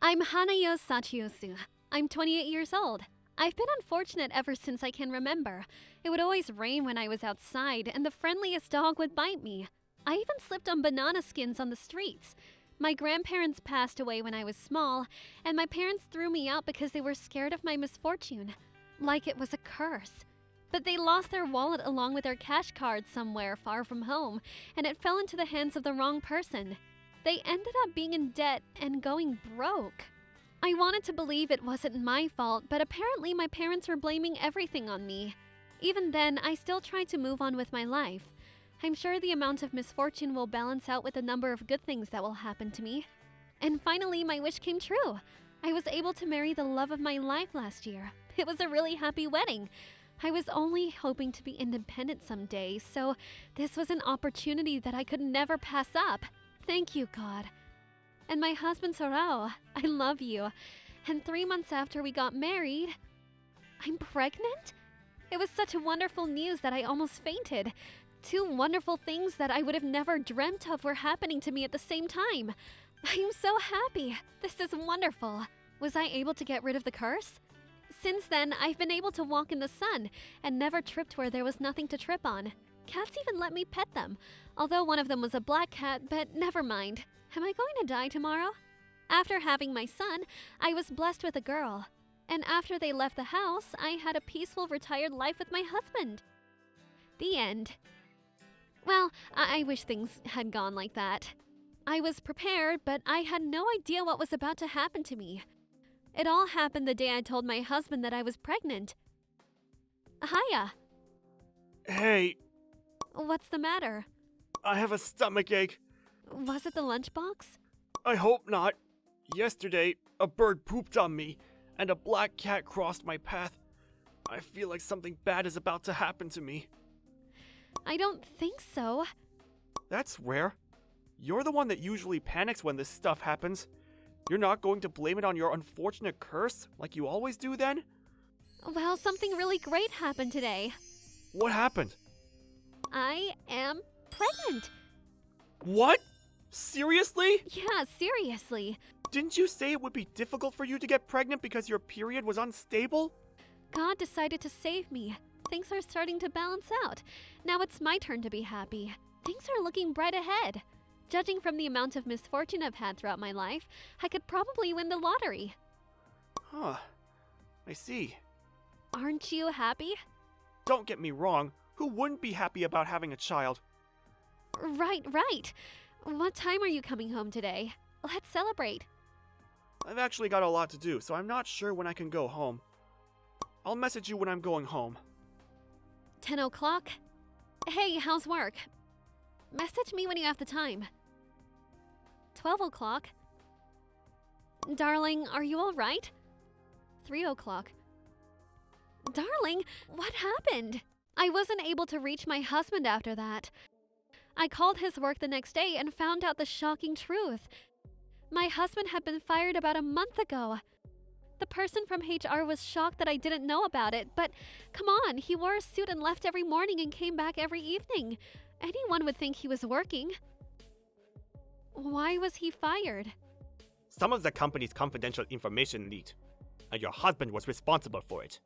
I'm Hanayo Sachiosu. I'm 28 years old. I've been unfortunate ever since I can remember. It would always rain when I was outside, and the friendliest dog would bite me. I even slipped on banana skins on the streets. My grandparents passed away when I was small, and my parents threw me out because they were scared of my misfortune, like it was a curse. But they lost their wallet along with their cash card somewhere far from home, and it fell into the hands of the wrong person. They ended up being in debt and going broke. I wanted to believe it wasn't my fault, but apparently my parents were blaming everything on me. Even then, I still tried to move on with my life. I'm sure the amount of misfortune will balance out with the number of good things that will happen to me. And finally, my wish came true. I was able to marry the love of my life last year. It was a really happy wedding. I was only hoping to be independent someday, so this was an opportunity that I could never pass up. Thank you, God. And my husband Sorao, I love you. And 3 months after we got married, I'm pregnant? It was such wonderful news that I almost fainted. 2 wonderful things that I would have never dreamt of were happening to me at the same time. I'm so happy. This is wonderful. Was I able to get rid of the curse? Since then, I've been able to walk in the sun and never tripped where there was nothing to trip on. Cats even let me pet them, although one of them was a black cat, but never mind. Am I going to die tomorrow? After having my son, I was blessed with a girl. And after they left the house, I had a peaceful retired life with my husband. The end. Well, I wish things had gone like that. I was prepared, but I had no idea what was about to happen to me. It all happened the day I told my husband that I was pregnant. Hiya. Hey, What's the matter? I have a stomachache. Was it the lunchbox? I hope not. Yesterday, a bird pooped on me, and a black cat crossed my path. I feel like something bad is about to happen to me. I don't think so. That's rare. You're the one that usually panics when this stuff happens. You're not going to blame it on your unfortunate curse, like you always do then? Well, something really great happened today. What happened? I am pregnant. What? Seriously? Yeah, seriously. Didn't you say it would be difficult for you to get pregnant because your period was unstable? God decided to save me. Things are starting to balance out. Now it's my turn to be happy. Things are looking bright ahead. Judging from the amount of misfortune I've had throughout my life, I could probably win the lottery. Huh. I see. Aren't you happy? Don't get me wrong. Who wouldn't be happy about having a child? Right. What time are you coming home today? Let's celebrate. I've actually got a lot to do, so I'm not sure when I can go home. I'll message you when I'm going home. 10 o'clock? Hey, how's work? Message me when you have the time. 12 o'clock? Darling, are you alright? 3 o'clock. Darling, what happened? I wasn't able to reach my husband after that. I called his work the next day and found out the shocking truth. My husband had been fired about a month ago. The person from HR was shocked that I didn't know about it, but come on, he wore a suit and left every morning and came back every evening. Anyone would think he was working. Why was he fired? Some of the company's confidential information leaked, and your husband was responsible for it.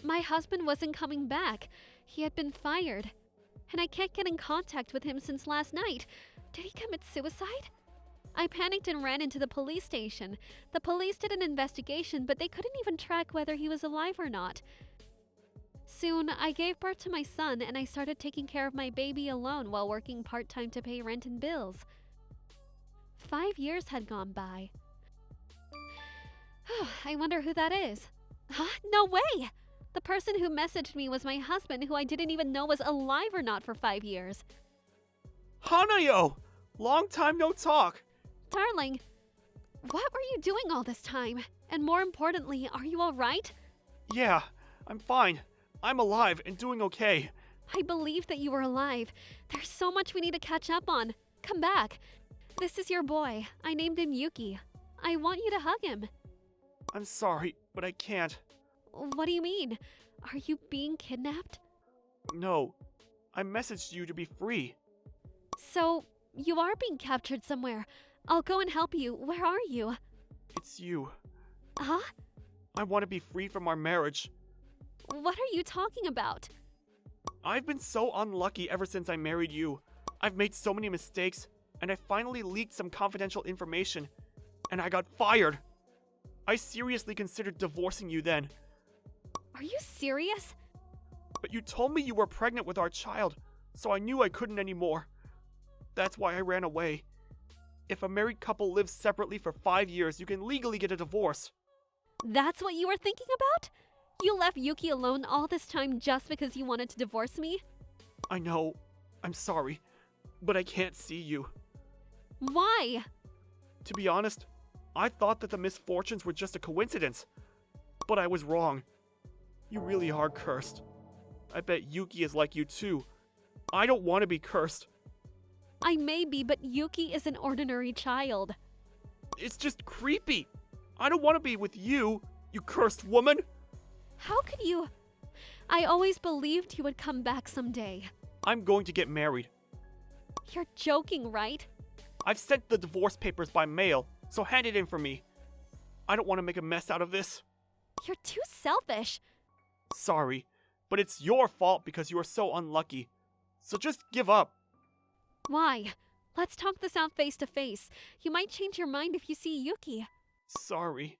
My husband wasn't coming back. He had been fired. And I can't get in contact with him since last night. Did he commit suicide? I panicked and ran into the police station. The police did an investigation, but they couldn't even track whether he was alive or not. Soon, I gave birth to my son and I started taking care of my baby alone while working part-time to pay rent and bills. 5 years had gone by. I wonder who that is. Huh? No way! The person who messaged me was my husband, who I didn't even know was alive or not for 5 years. Hanayo! Long time no talk. Darling, what were you doing all this time? And more importantly, are you alright? Yeah, I'm fine. I'm alive and doing okay. I believed that you were alive. There's so much we need to catch up on. Come back. This is your boy. I named him Yuki. I want you to hug him. I'm sorry, but I can't. What do you mean? Are you being kidnapped? No, I messaged you to be free. So, you are being captured somewhere. I'll go and help you. Where are you? It's you. Huh? I want to be free from our marriage. What are you talking about? I've been so unlucky ever since I married you. I've made so many mistakes, and I finally leaked some confidential information, and I got fired. I seriously considered divorcing you then, Are you serious? but you told me you were pregnant with our child, so I knew I couldn't anymore. That's why I ran away. If a married couple lives separately for 5 years, you can legally get a divorce. That's what you were thinking about? You left Yuki alone all this time just because you wanted to divorce me? I know. I'm sorry, but I can't see you. Why? To be honest, I thought that the misfortunes were just a coincidence, but I was wrong. You really are cursed. I bet Yuki is like you too. I don't want to be cursed. I may be, but Yuki is an ordinary child. It's just creepy. I don't want to be with you, you cursed woman. How could you? I always believed you would come back someday. I'm going to get married. You're joking, right? I've sent the divorce papers by mail, so hand it in for me. I don't want to make a mess out of this. You're too selfish. Sorry, but it's your fault because you are so unlucky. So just give up. Why? Let's talk this out face to face. You might change your mind if you see Yuki. Sorry.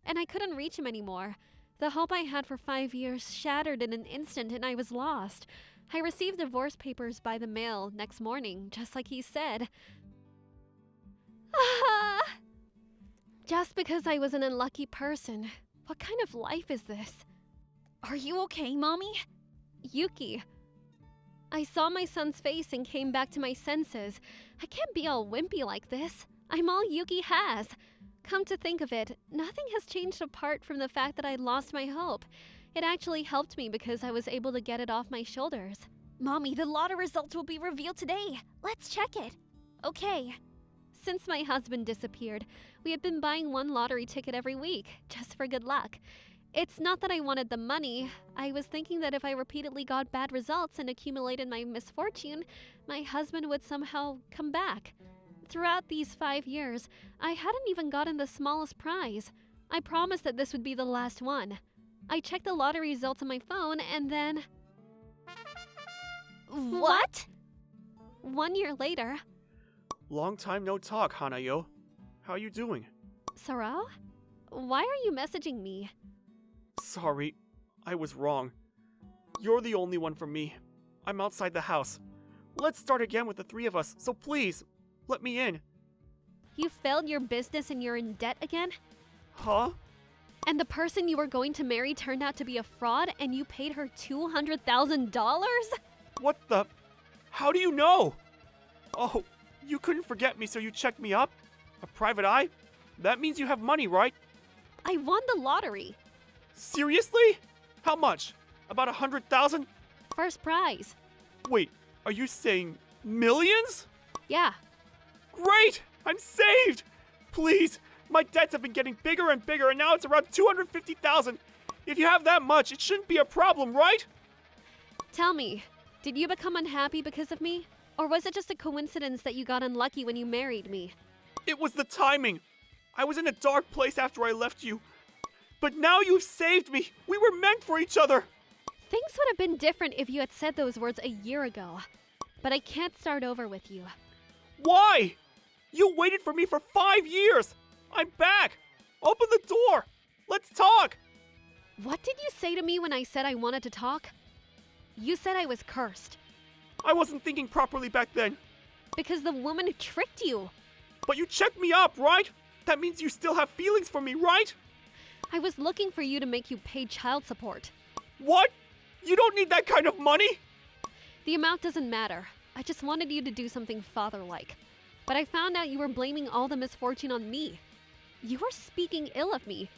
And I couldn't reach him anymore. The hope I had for 5 years shattered in an instant and I was lost. I received divorce papers by the mail next morning, just like he said. Just because I was an unlucky person. What kind of life is this? Are you okay, Mommy? Yuki. I saw my son's face and came back to my senses. I can't be all wimpy like this. I'm all Yuki has. Come to think of it, nothing has changed apart from the fact that I lost my hope. It actually helped me because I was able to get it off my shoulders. Mommy, the lotto results will be revealed today. Let's check it. Okay. Since my husband disappeared, we had been buying one lottery ticket every week, just for good luck. It's not that I wanted the money. I was thinking that if I repeatedly got bad results and accumulated my misfortune, my husband would somehow come back. Throughout these 5 years, I hadn't even gotten the smallest prize. I promised that this would be the last one. I checked the lottery results on my phone and then... What? 1 year later... Long time no talk, Hanayo. How you doing? Sarao? Why are you messaging me? Sorry, I was wrong. You're the only one for me. I'm outside the house. Let's start again with the 3 of us, so please, let me in. You failed your business and you're in debt again? Huh? And the person you were going to marry turned out to be a fraud and you paid her $200,000? What the? How do you know? Oh, you couldn't forget me, so you checked me up? A private eye? That means you have money, right? I won the lottery. Seriously? How much? About 100,000? First prize. Wait, are you saying millions? Yeah. Great! I'm saved! Please, my debts have been getting bigger and bigger, and now it's around 250,000. If you have that much, it shouldn't be a problem, right? Tell me, did you become unhappy because of me? Or was it just a coincidence that you got unlucky when you married me? It was the timing. I was in a dark place after I left you. But now you've saved me. We were meant for each other. Things would have been different if you had said those words a year ago. But I can't start over with you. Why? You waited for me for 5 years. I'm back. Open the door. Let's talk. What did you say to me when I said I wanted to talk? You said I was cursed. I wasn't thinking properly back then. Because the woman tricked you. But you checked me up, right? That means you still have feelings for me, right? I was looking for you to make you pay child support. What? You don't need that kind of money? The amount doesn't matter. I just wanted you to do something father-like. But I found out you were blaming all the misfortune on me. You were speaking ill of me.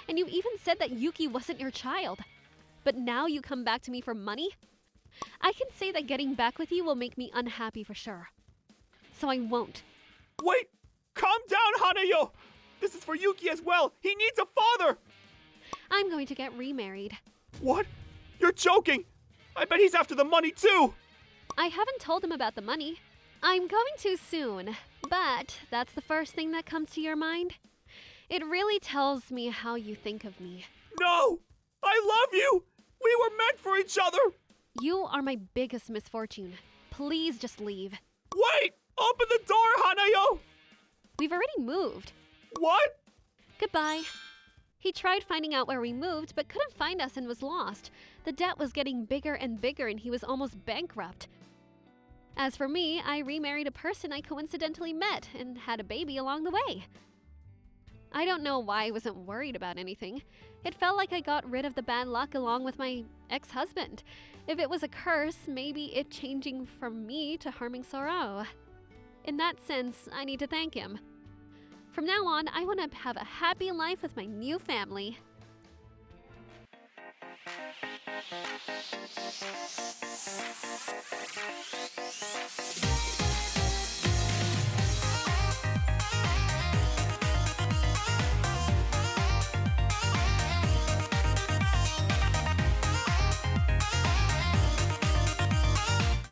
And you even said that Yuki wasn't your child. But now you come back to me for money? I can say that getting back with you will make me unhappy for sure. So I won't. Wait! Calm down, Hanayo! This is for Yuki as well! He needs a father! I'm going to get remarried. What? You're joking! I bet he's after the money too! I haven't told him about the money. I'm going to soon, but that's the first thing that comes to your mind? It really tells me how you think of me. No! I love you! We were meant for each other! You are my biggest misfortune. Please just leave. Wait! Open the door, Hanayo! We've already moved. What? Goodbye. He tried finding out where we moved, but couldn't find us and was lost. The debt was getting bigger and bigger, and he was almost bankrupt. As for me, I remarried a person I coincidentally met and had a baby along the way. I don't know why I wasn't worried about anything. It felt like I got rid of the bad luck along with my ex-husband. If it was a curse, maybe it changing from me to harming Sorrow. In that sense, I need to thank him. From now on, I want to have a happy life with my new family.